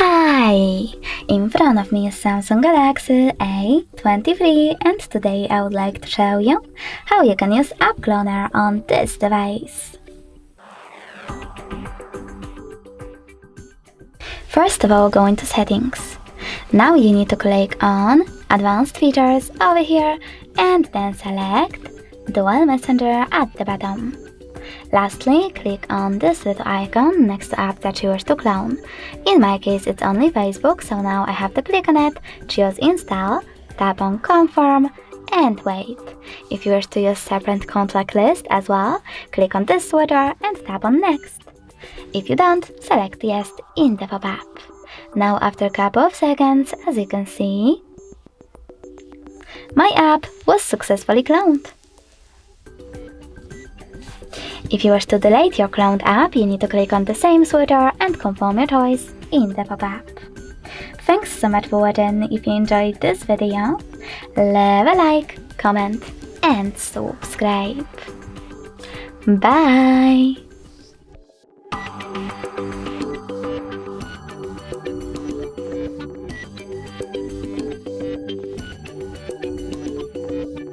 Hi! In front of me is Samsung Galaxy A23 and today I would like to show you how you can use App Cloner on this device. First of all, go into Settings. Now you need to click on Advanced Features over here and then select Dual Messenger at the bottom. Lastly, click on this little icon next to app that you wish to clone. In my case, it's only Facebook, so now I have to click on it, choose Install, tap on Confirm, and wait. If you wish to use separate contact list as well, click on this sweater and tap on Next. If you don't, select Yes in the pop-up. Now after a couple of seconds, as you can see, my app was successfully cloned. If you wish to delete your cloned app, you need to click on the same sweater and confirm your choice in the pop-up. Thanks so much for watching. If you enjoyed this video, leave a like, comment and subscribe. Bye!